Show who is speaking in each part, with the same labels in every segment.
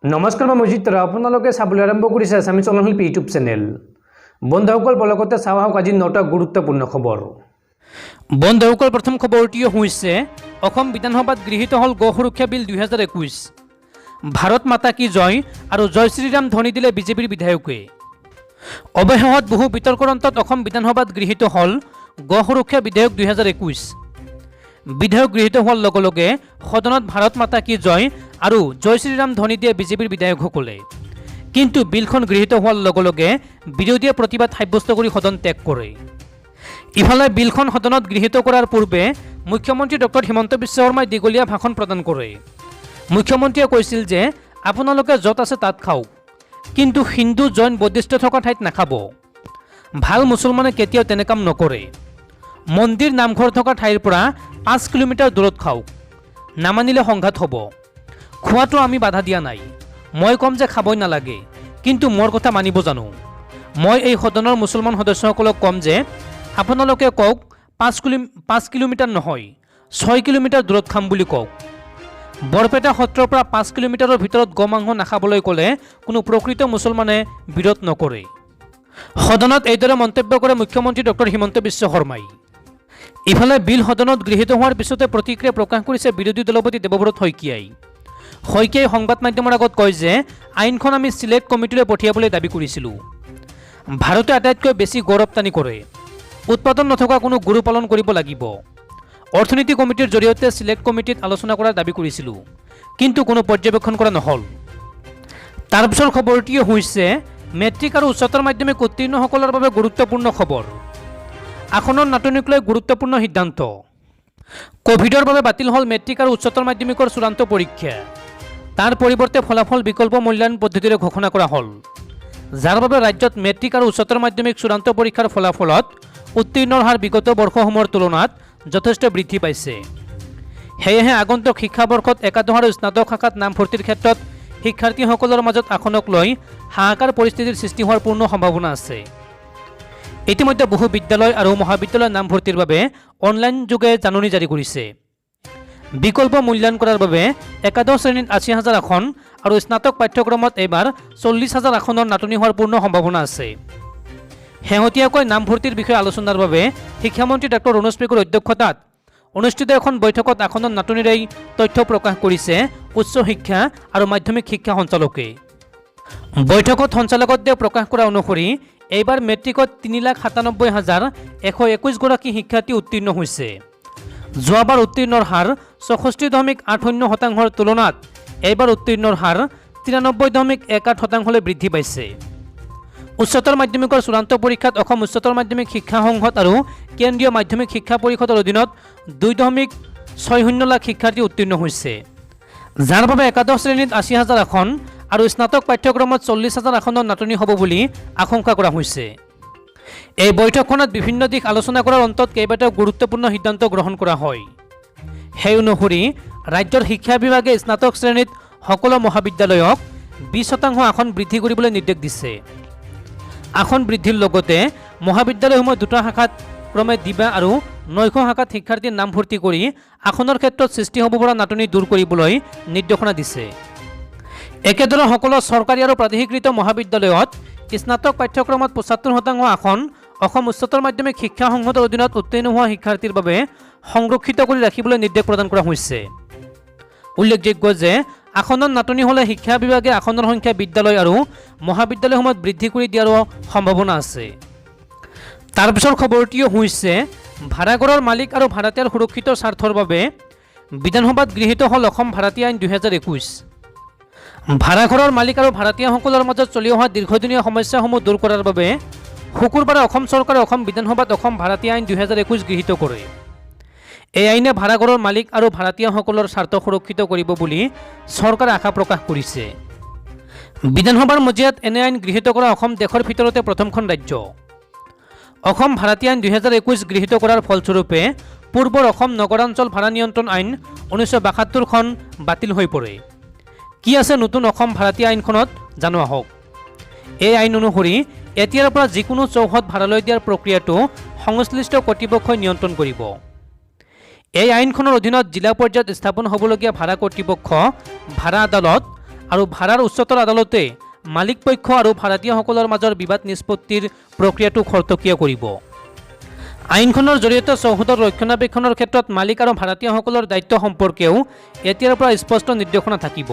Speaker 1: নমস্কাৰ মই মজিদ তৰা আপোনালোকে চাবলৈ আৰম্ভ কৰিছে আছামিজ অনলাইন ইউটিউব চেনেল। বন্ধুসকল বলকতে চাওঁ আহক আজি 9টা গুৰুত্বপূৰ্ণ খবৰ। বন্ধুসকল প্ৰথম খবৰটি হৈছে অসম বিধানসভাত গৃহীত হ'ল গো সুৰক্ষা বিল 2021। ভাৰত মাতা কি জয় আৰু জয় শ্ৰীৰাম ধ্বনি দিলে বিজেপিৰ বিধায়কে। অৱশেষত বহু বিতৰ্কৰ অন্তত অসম বিধানসভাত গৃহীত হ'ল গো সুৰক্ষা বিধেয়ক 2021। বিধেয়ক গৃহীত হোৱাৰ লগে লগে সদনত ভাৰত মাতা কি জয় আৰু জয় শ্ৰীৰাম ধ্বনি দিয়ে বিজেপিৰ বিধায়কসকলে। কিন্তু বিলখন গৃহীত হোৱাৰ লগে লগে বিৰোধীয়ে প্ৰতিবাদ সাব্যস্ত কৰি সদন ত্যাগ কৰে। ইফালে বিলখন সদনত গৃহীত কৰাৰ পূৰ্বে মুখ্যমন্ত্ৰী ডক্টৰ হিমন্ত বিশ্ব শৰ্মাই দীঘলীয়া ভাষণ প্ৰদান কৰে। মুখ্যমন্ত্ৰীয়ে কৈছিল যে আপোনালোকে য'ত আছে তাত খাওক, কিন্তু হিন্দু জৈন বৌদ্ধিষ্ট থকা ঠাইত নাখাব। ভাল মুছলমানে কেতিয়াও তেনে কাম নকৰে। মন্দিৰ নামঘৰ থকা ঠাইৰ পৰা 5 কিলোমিটাৰ দূৰত খাওক, নামানিলে সংঘাত হ'ব। খোৱাটো আমি বাধা দিয়া নাই। মই কম যে খাবই নালাগে, কিন্তু মোৰ কথা মানিব জানো। মই এই সদনৰ মুছলমান সদস্যসকলক কম যে আপোনালোকে কওক 5 কিলোমিটাৰ নহয় 6 কিলোমিটাৰ দূৰত খাম বুলি কওক। বৰপেটা সত্ৰৰ পৰা 5 কিলোমিটাৰৰ ভিতৰত গো মাংস নাখাবলৈ ক'লে কোনো প্ৰকৃত মুছলমানে বিৰোধ নকৰে। সদনত এইদৰে মন্তব্য কৰে মুখ্যমন্ত্ৰী ডক্টৰ হিমন্ত বিশ্ব শৰ্মাই। ইফালে বিল সদনত গৃহীত হোৱাৰ পিছতে প্ৰতিক্ৰিয়া প্ৰকাশ কৰিছে বিৰোধী দলপতি দেৱব্ৰত শইকীয়াই। শইকীয়াই সংবাদ মাধ্যমৰ আগত কয় যে আইনখন আমি চিলেক্ট কমিটিলৈ পঠিয়াবলৈ দাবী কৰিছিলোঁ। ভাৰতে আটাইতকৈ বেছি গো ৰপ্তানি কৰে। উৎপাদন নথকা কোনো গৰু পালন কৰিব লাগিব। অৰ্থনীতি কমিটিৰ জৰিয়তে চিলেক্ট কমিটিত আলোচনা কৰাৰ দাবী কৰিছিলোঁ, কিন্তু কোনো পৰ্যবেক্ষণ কৰা নহ'ল। তাৰপিছৰ খবৰটি হৈছে মেট্ৰিক আৰু উচ্চতৰ মাধ্যমিক উত্তীৰ্ণসকলৰ বাবে গুৰুত্বপূৰ্ণ খবৰ। আসনৰ নাটনিক লৈ গুৰুত্বপূৰ্ণ সিদ্ধান্ত। কোভিডৰ বাবে বাতিল হ'ল মেট্ৰিক আৰু উচ্চতৰ মাধ্যমিকৰ চূড়ান্ত পৰীক্ষা। তাৰ পৰিৱৰ্তে ফলাফল বিকল্প মূল্যায়ন পদ্ধতিৰে ঘোষণা কৰা হ'ল, যাৰ বাবে ৰাজ্যত মেট্ৰিক আৰু উচ্চতৰ মাধ্যমিক চূড়ান্ত পৰীক্ষাৰ ফলাফলত উত্তীৰ্ণৰ হাৰ বিগত বৰ্ষসমূহৰ তুলনাত যথেষ্ট বৃদ্ধি পাইছে। সেয়েহে আগন্তুক শিক্ষাবৰ্ষত একাদশ আৰু স্নাতক শাখাত নামভৰ্তিৰ ক্ষেত্ৰত শিক্ষাৰ্থীসকলৰ মাজত আসনক লৈ হাহাকাৰ পৰিস্থিতিৰ সৃষ্টি হোৱাৰ পূৰ্ণ সম্ভাৱনা আছে। ইতিমধ্যে বহু বিদ্যালয় আৰু মহাবিদ্যালয়ৰ নামভৰ্তিৰ বাবে অনলাইন যোগে জাননী জাৰি কৰিছে। বিকল্প মূল্যায়ন কৰাৰ বাবে একাদশ শ্ৰেণীত 80,000 আসন আৰু স্নাতক পাঠ্যক্ৰমত এইবাৰ 40,000 আসনৰ নাটনি হোৱাৰ পূৰ্ণ সম্ভাৱনা আছে। শেহতীয়াকৈ নামভৰ্তিৰ বিষয়ে আলোচনাৰ বাবে শিক্ষামন্ত্ৰী ডক্টৰ ৰণোজ পেগুৰ অধ্যক্ষতাত অনুষ্ঠিত এখন বৈঠকত আসনৰ নাটনিৰ এই তথ্য প্ৰকাশ কৰিছে উচ্চ শিক্ষা আৰু মাধ্যমিক শিক্ষা সঞ্চালকে। বৈঠকত সঞ্চালকদ্বয়ে প্ৰকাশ কৰা অনুসৰি এইবাৰ মেট্ৰিকত 3,97,121 গৰাকী শিক্ষাৰ্থী উত্তীৰ্ণ হৈছে। যোৱাবাৰ উত্তীৰ্ণৰ হাৰ 64.80% তুলনাত এইবাৰ উত্তীৰ্ণৰ হাৰ 93.18%লৈ বৃদ্ধি পাইছে। উচ্চতৰ মাধ্যমিকৰ চূড়ান্ত পৰীক্ষাত অসম উচ্চতৰ মাধ্যমিক শিক্ষা সংসদ আৰু কেন্দ্ৰীয় মাধ্যমিক শিক্ষা পৰিষদৰ অধীনত 2.60 লাখ শিক্ষাৰ্থী উত্তীৰ্ণ হৈছে, যাৰ বাবে একাদশ শ্ৰেণীত 80,000 আসন আৰু স্নাতক পাঠ্যক্ৰমত 40,000 আসনৰ নাটনি হ'ব বুলি আশংকা কৰা হৈছে। এই বৈঠকখনত বিভিন্ন দিশ আলোচনা কৰাৰ অন্তত কেইবাটাও গুৰুত্বপূৰ্ণ সিদ্ধান্ত গ্ৰহণ কৰা হয়। সেই অনুসৰি ৰাজ্যৰ শিক্ষা বিভাগে স্নাতক শ্ৰেণীত সকলো মহাবিদ্যালয়ক 20% আসন বৃদ্ধি কৰিবলৈ নিৰ্দেশ দিছে। আসন বৃদ্ধিৰ লগতে মহাবিদ্যালয়সমূহ 2টা শাখাত ক্ৰমে দিবা আৰু 900 শাখাত শিক্ষাৰ্থীৰ নামভৰ্তি কৰি আসনৰ ক্ষেত্ৰত সৃষ্টি হ'ব পৰা নাটনি দূৰ কৰিবলৈ নিৰ্দেশনা দিছে। একেদৰে সকলো চৰকাৰী আৰু প্ৰাদেশিকৃত মহাবিদ্যালয়ত স্নাতক পাঠ্যক্ৰমত 75% আসন অসম উচ্চতৰ মাধ্যমিক শিক্ষা সংসদৰ অধীনত উত্তীৰ্ণ হোৱা শিক্ষাৰ্থীৰ বাবে সংৰক্ষিত কৰি ৰাখিবলৈ নিৰ্দেশ প্ৰদান কৰা হৈছে। উল্লেখযোগ্য যে আসনৰ নাটনি হ'লে শিক্ষা বিভাগে আসনৰ সংখ্যা বিদ্যালয় আৰু মহাবিদ্যালয়সমূহত বৃদ্ধি কৰি দিয়াৰো সম্ভাৱনা আছে। তাৰপিছৰ খবৰটি হৈছে ভাড়াঘৰৰ মালিক আৰু ভাড়াতীয়াৰ সুৰক্ষিত স্বাৰ্থৰ বাবে বিধানসভাত গৃহীত হ'ল অসম ভাড়াতীয়া আইন 2021। ভাড়াঘৰৰ মালিক আৰু ভাড়াতীয়াসকলৰ মাজত চলি অহা দীৰ্ঘদিনীয়া সমস্যাসমূহ দূৰ কৰাৰ বাবে শুকুৰবাৰে অসম চৰকাৰে অসম বিধানসভাত অসম ভাড়াতীয়া আইন 2021 গৃহীত কৰে। এই আইনে ভাড়াঘৰৰ মালিক আৰু ভাড়াতীয়াসকলৰ স্বাৰ্থ সুৰক্ষিত কৰিব বুলি চৰকাৰে আশা প্ৰকাশ কৰিছে। বিধানসভাৰ মজিয়াত এনে আইন গৃহীত কৰা অসম দেশৰ ভিতৰতে প্ৰথমখন ৰাজ্য। অসম ভাড়াতীয়া আইন 2021 গৃহীত কৰাৰ ফলস্বৰূপে পূৰ্বৰ অসম নগৰাঞ্চল ভাড়া নিয়ন্ত্ৰণ আইন 1972খন বাতিল হৈ পৰে। কি আছে নতুন অসম ভাড়াতীয়া আইনখনত জানো আহক। এই আইন অনুসৰি এতিয়াৰ পৰা যিকোনো চৌহদ ভাড়ালৈ দিয়াৰ প্ৰক্ৰিয়াটো সংশ্লিষ্ট কৰ্তৃপক্ষই নিয়ন্ত্ৰণ কৰিব। এই আইনখনৰ অধীনত জিলা পৰ্যায়ত স্থাপন হ'বলগীয়া ভাড়া কৰ্তৃপক্ষ, ভাড়া আদালত আৰু ভাড়াৰ উচ্চতৰ আদালতে মালিক পক্ষ আৰু ভাড়াতীয়াসকলৰ মাজৰ বিবাদ নিষ্পত্তিৰ প্ৰক্ৰিয়াটো খৰতকীয়া কৰিব। আইনখনৰ জৰিয়তে চৌহদৰ ৰক্ষণাবেক্ষণৰ ক্ষেত্ৰত মালিক আৰু ভাড়াতীয়াসকলৰ দায়িত্ব সম্পৰ্কেও এতিয়াৰ পৰা স্পষ্ট নিৰ্দেশনা থাকিব।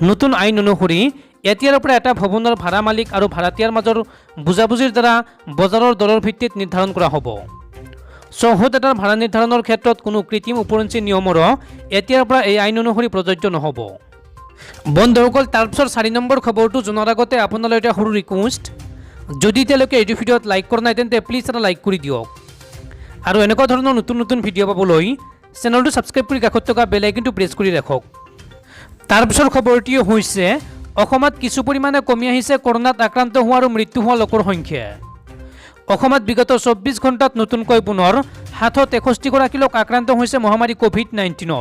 Speaker 1: নতুন আইন অনুসৰি এতিয়াৰ পৰা এটা ভৱনৰ ভাড়া মালিক আৰু ভাড়াতীয়াৰ মাজৰ বুজাবুজিৰ দ্বাৰা বজাৰৰ দৰৰ ভিত্তিত নিৰ্ধাৰণ কৰা হ'ব। চৌহদ এটাৰ ভাড়া নিৰ্ধাৰণৰ ক্ষেত্ৰত কোনো কৃত্ৰিম ওপৰঞ্চি নিয়মৰো এতিয়াৰ পৰা এই আইন অনুসৰি প্ৰযোজ্য নহ'ব। বন্ধুসকল, তাৰপিছত 4 নম্বৰ খবৰটো জনাৰ আগতে আপোনালৈ এটা সৰু ৰিকুৱেষ্ট, যদি এতিয়ালৈকে এইটো ভিডিঅ'ত লাইক কৰা নাই তেন্তে প্লিজ এটা লাইক কৰি দিয়ক আৰু এনেকুৱা ধৰণৰ নতুন নতুন ভিডিঅ' পাবলৈ চেনেলটো ছাবস্ক্ৰাইব কৰি কাষত থকা বেল আইকনটো প্ৰেছ কৰি ৰাখক। তাৰপিছৰ খবৰটি হৈছে অসমত কিছু পৰিমাণে কমি আহিছে কৰোনাত আক্ৰান্ত হোৱা আৰু মৃত্যু হোৱা লোকৰ সংখ্যা। অসমত বিগত 24 ঘণ্টাত নতুনকৈ পুনৰ 763 লোক আক্ৰান্ত হৈছে মহামাৰী কোভিড-19ত।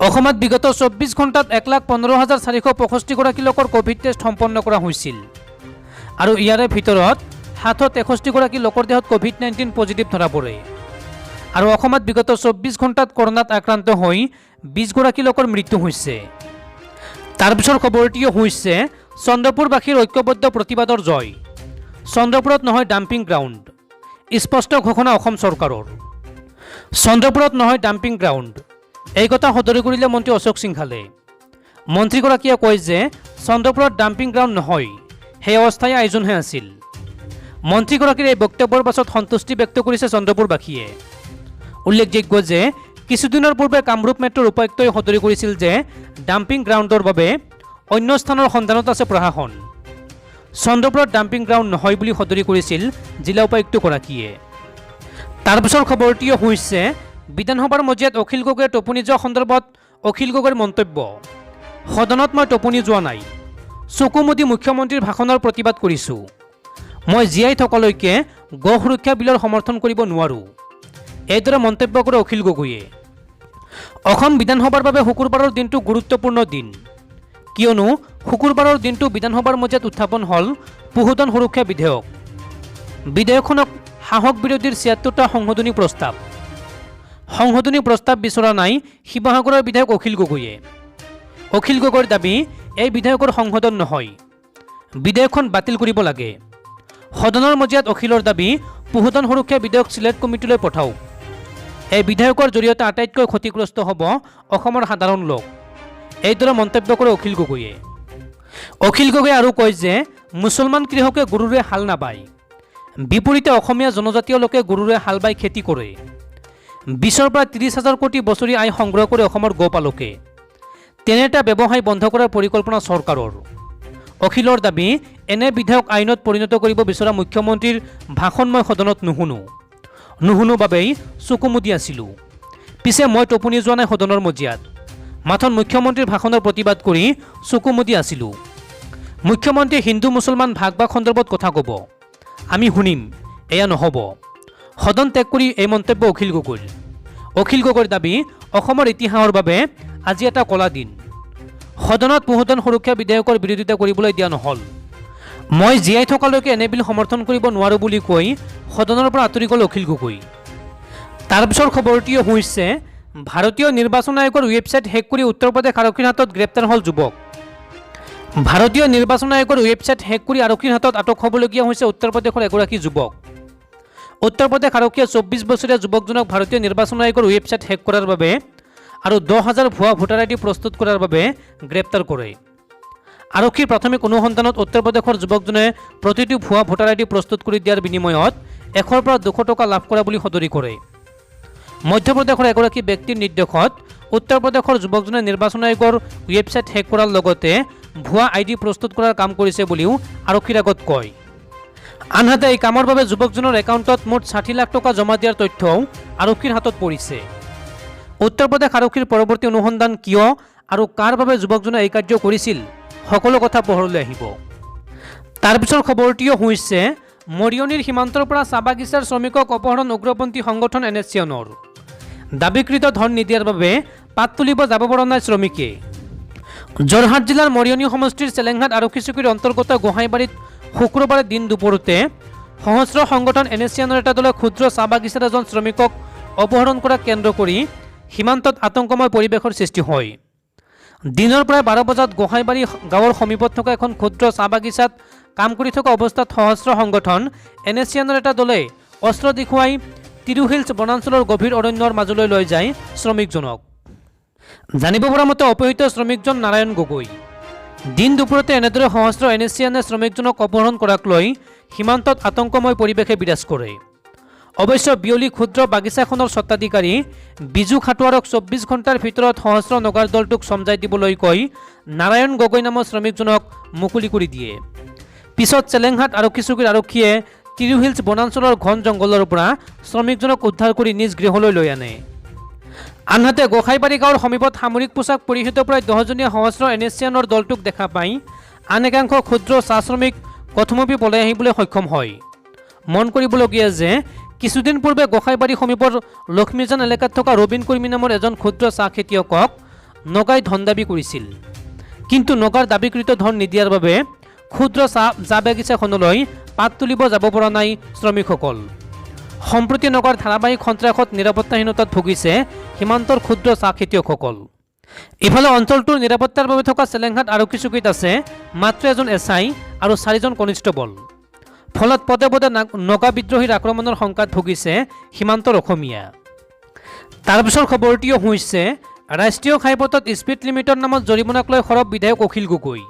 Speaker 1: অসমত বিগত 24 ঘণ্টাত 1,15,465 লোকৰ কোভিড টেষ্ট সম্পন্ন কৰা হৈছিল আৰু ইয়াৰে ভিতৰত 763 লোকৰ দেহত কোভিড-19 পজিটিভ ধৰা পৰে। আৰু অসমত বিগত 24 ঘণ্টাত কৰোনাত আক্ৰান্ত হৈ 20 লোকৰ মৃত্যু হৈছে। তাৰপিছৰ খবৰটি হৈছে চন্দ্ৰপুৰবাসীৰ ঐক্যবদ্ধ প্ৰতিবাদৰ জয়। চন্দ্ৰপুৰত নহয় ডাম্পিং গ্ৰাউণ্ড, স্পষ্ট ঘোষণা অসম চৰকাৰৰ। চন্দ্ৰপুৰত নহয় ডাম্পিং গ্ৰাউণ্ড, এই কথা সদৰি কৰিলে মন্ত্ৰী অশোক সিংঘালে। মন্ত্ৰীগৰাকীয়ে কয় যে চন্দ্ৰপুৰত ডাম্পিং গ্ৰাউণ্ড নহয়, সেই অস্থায়ী আয়োজনহে আছিল। মন্ত্ৰীগৰাকীৰ এই বক্তব্যৰ পাছত সন্তুষ্টি ব্যক্ত কৰিছে চন্দ্ৰপুৰবাসীয়ে। উল্লেখযোগ্য যে কিছুদিনৰ পূৰ্বে কামৰূপ মেট্ৰৰ উপায়ুক্তই সদৰি কৰিছিল যে ডাম্পিং গ্ৰাউণ্ডৰ বাবে অন্য স্থানৰ সন্ধানত আছে প্ৰশাসন। চন্দ্ৰপুৰত ডাম্পিং গ্ৰাউণ্ড নহয় বুলি সদৰি কৰিছিল জিলা উপায়ুক্তগৰাকীয়ে। তাৰপিছৰ খবৰটি হৈছে বিধানসভাৰ মজিয়াত অখিল গগৈয়ে টোপনি যোৱা সন্দৰ্ভত অখিল গগৈৰ মন্তব্য। সদনত মই টোপনি যোৱা নাই, চকু মুদি মুখ্যমন্ত্ৰীৰ ভাষণৰ প্ৰতিবাদ কৰিছোঁ। মই জীয়াই থকালৈকে গো সুৰক্ষা বিলৰ সমৰ্থন কৰিব নোৱাৰোঁ, এইদৰে মন্তব্য কৰে অখিল গগৈয়ে। অসম বিধানসভাৰ বাবে শুকুৰবাৰৰ দিনটো গুৰুত্বপূৰ্ণ দিন, কিয়নো শুকুৰবাৰৰ দিনটো বিধানসভাৰ মজিয়াত উত্থাপন হ'ল পশুধন সুৰক্ষা বিধেয়ক। বিধেয়কখনক সাহস বিৰোধীৰ 76টা সংশোধনী প্ৰস্তাৱ। সংশোধনী প্ৰস্তাৱ বিচৰা নাই শিৱসাগৰৰ বিধায়ক অখিল গগৈয়ে। অখিল গগৈৰ দাবী এই বিধেয়কৰ সংশোধন নহয়, বিধেয়কখন বাতিল কৰিব লাগে। সদনৰ মজিয়াত অখিলৰ দাবী পশুধন সুৰক্ষা বিধেয়ক চিলেক্ট কমিটিলৈ পঠাওক। এই বিধেয়কৰ জৰিয়তে আটাইতকৈ ক্ষতিগ্ৰস্ত হ'ব অসমৰ সাধাৰণ লোক, এইদৰে মন্তব্য কৰে অখিল গগৈয়ে। অখিল গগৈয়ে আৰু কয় যে মুছলমান কৃষকে গৰুৰে হাল নাবায়, বিপৰীতে অসমীয়া জনজাতীয় লোকে গৰুৰে হাল বাই খেতি কৰে। 20ৰ পৰা 30,000 কোটি বছৰি আয় সংগ্ৰহ কৰে অসমৰ গোপালকে। তেনে এটা ব্যৱসায় বন্ধ কৰাৰ পৰিকল্পনা চৰকাৰৰ। অখিলৰ দাবী এনে বিধেয়ক আইনত পৰিণত কৰিব বিচৰা মুখ্যমন্ত্ৰীৰ ভাষণ মই সদনত নুশুনো বাবেই চকু মুদি আছিলোঁ। পিছে মই টোপনি যোৱা নাই সদনৰ মজিয়াত, মাথন মুখ্যমন্ত্ৰীৰ ভাষণৰ প্ৰতিবাদ কৰি চকু মুদি আছিলোঁ। মুখ্যমন্ত্ৰীয়ে হিন্দু মুছলমান ভাগ সন্দৰ্ভত কথা ক'ব, আমি শুনিম, এয়া নহ'ব। সদন ত্যাগ কৰি এই মন্তব্য অখিল গগৈৰ। অখিল গগৈৰ দাবী অসমৰ ইতিহাসৰ বাবে আজি এটা কলা দিন। সদনত পশুধন সুৰক্ষা বিধেয়কৰ বিৰোধিতা কৰিবলৈ দিয়া নহ'ল। মই জীয়াই থকালৈকে এনে বিল সমৰ্থন কৰিব নোৱাৰোঁ বুলি কৈ সদনৰ পৰা আঁতৰি গ'ল অখিল গগৈ। তাৰপিছৰ খবৰটি হৈছে ভাৰতীয় নিৰ্বাচন আয়োগৰ ৱেবছাইট হেক কৰি উত্তৰ প্ৰদেশ আৰক্ষীৰ হাতত গ্ৰেপ্তাৰ হ'ল যুৱক। ভাৰতীয় নিৰ্বাচন আয়োগৰ ৱেবছাইট হেক কৰি আৰক্ষীৰ হাতত আটক হ'বলগীয়া হৈছে উত্তৰ প্ৰদেশৰ এগৰাকী যুৱক। উত্তৰ প্ৰদেশ আৰক্ষীয়ে 24 বছৰীয়া যুৱকজনক ভাৰতীয় নিৰ্বাচন আয়োগৰ ৱেবছাইট হেক কৰাৰ বাবে আৰু 10,000 ভুৱা ভোটাৰ আইডি প্ৰস্তুত কৰাৰ বাবে গ্ৰেপ্তাৰ কৰে। আৰক্ষীৰ প্ৰাথমিক অনুসন্ধানত উত্তৰ প্ৰদেশৰ যুৱকজনে প্ৰতিটো ভুৱা ভোটাৰ আইডি প্ৰস্তুত কৰি দিয়াৰ বিনিময়ত 100 পৰা 200 টকা লাভ কৰা বুলি সদৰি কৰে। মধ্যপ্ৰদেশৰ এগৰাকী ব্যক্তিৰ নিৰ্দেশত উত্তৰ প্ৰদেশৰ যুৱকজনে নিৰ্বাচন আয়োগৰ ৱেবছাইট হেক কৰাৰ লগতে ভুৱা আইডি প্ৰস্তুত কৰাৰ কাম কৰিছে বুলিও আৰক্ষীৰ আগত কয়। আনহাতে এই কামৰ বাবে যুৱকজনৰ একাউণ্টত মুঠ 60 লাখ টকা জমা দিয়াৰ তথ্যও আৰক্ষীৰ হাতত পৰিছে। উত্তৰ প্ৰদেশ আৰক্ষীৰ পৰৱৰ্তী অনুসন্ধান কিয় আৰু কাৰ বাবে যুৱকজনে এই কাৰ্য কৰিছিল সকলো কথা পোহৰলৈ আহিব। তাৰপিছৰ খবৰটিও হৈছে মৰিয়নিৰ সীমান্তৰ পৰা চাহ বাগিচাৰ শ্ৰমিকক অপহৰণ উগ্ৰপন্থী সংগঠন NSCনৰ। দাবীকৃত ধন নিদিয়াৰ বাবে পাত তুলিব যাব পৰা নাই শ্ৰমিকে। যোৰহাট জিলাৰ মৰিয়নি সমষ্টিৰ চেলেংঘাট আৰক্ষী চকীৰ অন্তৰ্গত গোহাঁইবাৰীত শুক্ৰবাৰে দিন দুপৰতে সহস্ৰ সংগঠন NSCনৰ এটা দলে ক্ষুদ্ৰ চাহ বাগিচাৰ এজন শ্ৰমিকক অপহৰণ কৰা কেন্দ্ৰ কৰি সীমান্তত আতংকময় পৰিৱেশৰ সৃষ্টি হয়। দিনৰ প্ৰায় 12 বজাত গোহাঁইবাৰী গাঁৱৰ সমীপত থকা এখন ক্ষুদ্ৰ চাহ বাগিচাত কাম কৰি থকা অৱস্থাত সশস্ত্ৰ সংগঠন NSCNৰ এটা দলে অস্ত্ৰ দেখুৱাই তিৰুহিলছ বনাঞ্চলৰ গভীৰ অৰণ্যৰ মাজলৈ লৈ যায় শ্ৰমিকজনক। জানিব পৰা মতে অপহৃত শ্ৰমিকজন নাৰায়ণ গগৈ। দিন দুপৰতে এনেদৰে সশস্ত্ৰ NSCNে শ্ৰমিকজনক অপহৰণ কৰাক লৈ সীমান্তত আতংকময় পৰিৱেশে বিৰাজ কৰে। অৱশ্যে বিয়লি ক্ষুদ্ৰ বাগিচাখনৰ স্বত্বাধিকাৰী বিজু খাটুৱাৰক 24 ঘণ্টাৰ ভিতৰত সশস্ত্ৰ নগাৰ দলটোক সমজাই দিবলৈ কৈ নাৰায়ণ গগৈ নামৰ শ্ৰমিকজনক মুকলি কৰি দিয়ে। পিছত চেলেংহাট আৰক্ষী চকীৰ আৰক্ষীয়ে তিৰুহিলছ বনাঞ্চলৰ ঘন জংঘলৰ পৰা শ্ৰমিকজনক উদ্ধাৰ কৰি নিজ গৃহলৈ লৈ আনে। আনহাতে গোহাঁইবাৰী গাঁৱৰ সমীপত সামৰিক পোছাক পৰিহিত প্ৰায় 10জনীয়া সশস্ত্ৰ NSCNৰ দলটোক দেখা পাই আন একাংশ ক্ষুদ্ৰ চাহ শ্ৰমিক কথমপি পলাই আহিবলৈ সক্ষম হয়। মন কৰিবলগীয়া যে কিছুদিন পূৰ্বে গোহাঁইবাৰী সমীপৰ লক্ষ্মীজান এলেকাত থকা ৰবীন কৰ্মী নামৰ এজন ক্ষুদ্ৰ চাহ খেতিয়কক নগাই ধন দাবী কৰিছিল। কিন্তু নগাৰ দাবীকৃত ধন নিদিয়াৰ বাবে ক্ষুদ্ৰ চাহ বাগিচাখনলৈ পাত তুলিব যাব পৰা নাই শ্ৰমিকসকল। সম্প্ৰতি নগাৰ ধাৰাবাহিক সন্ত্ৰাসত নিৰাপত্তাহীনতাত ভুগিছে সীমান্তৰ ক্ষুদ্ৰ চাহ খেতিয়কসকল। ইফালে অঞ্চলটোৰ নিৰাপত্তাৰ বাবে থকা চেলেংহাট আৰক্ষী চকীত আছে মাত্ৰ এজন SI আৰু 4জন কনিষ্টবল। ফলত পদে পদে নগা বিদ্ৰোহীৰ আক্ৰমণৰ শংকাত ভুগিছে সীমান্তৰ অসমীয়া। তাৰ পিছৰ খবৰটিও হৈছে ৰাষ্ট্ৰীয় ঘাইপথত স্পীড লিমিটৰ নামত জৰিমনাক লৈ সৰব বিধায়ক অখিল গগৈ।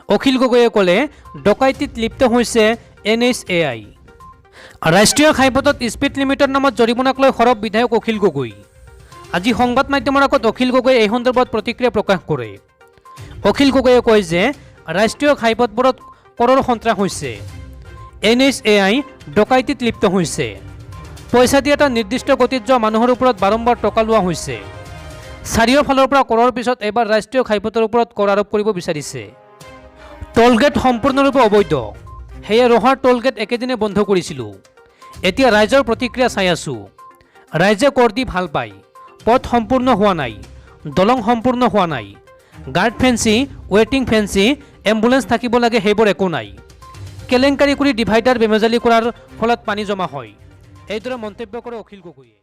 Speaker 1: অখিল গগৈয়ে ক'লে ডকাইতিত লিপ্ত হৈছে NHAI। ৰাষ্ট্ৰীয় ঘাইপথত স্পীড লিমিটৰ নামত জৰিমনাক লৈ সৰব বিধায়ক অখিল গগৈ। আজি সংবাদ মাধ্যমৰ আগত অখিল গগৈয়ে এই সন্দৰ্ভত প্ৰতিক্ৰিয়া প্ৰকাশ কৰে। অখিল গগৈয়ে কয় যে ৰাষ্ট্ৰীয় ঘাইপথবোৰত কৰৰ সন্ত্ৰাস হৈছে। NHAI ডকাইতিত লিপ্ত হৈছে। পইচা দি এটা নিৰ্দিষ্ট গতিত যোৱা মানুহৰ ওপৰত বাৰম্বাৰ টকা লোৱা হৈছে। চাৰিওফালৰ পৰা কৰৰ পিছত এবাৰ ৰাষ্ট্ৰীয় ঘাইপথৰ ওপৰত কৰ আৰোপ কৰিব বিচাৰিছে। টোলগেট সম্পূৰ্ণৰূপে অবৈধ, সেয়ে ৰহাৰ টোলগেট একেদিনে বন্ধ কৰিছিলোঁ। এতিয়া ৰাইজৰ প্ৰতিক্ৰিয়া চাই আছোঁ। ৰাইজে কৰ দি ভাল পায়। পথ সম্পূৰ্ণ হোৱা নাই, দলং সম্পূৰ্ণ হোৱা নাই, গাৰ্ড ফেঞ্চি, ৱেটিং ফেঞ্চি, এম্বুলেন্স থাকিব লাগে, সেইবোৰ একো নাই। কেলেংকাৰী কৰি ডিভাইডাৰ বেমেজালি কৰাৰ ফলত পানী জমা হয়। এইদৰে মন্তব্য কৰে অখিল গগৈয়ে।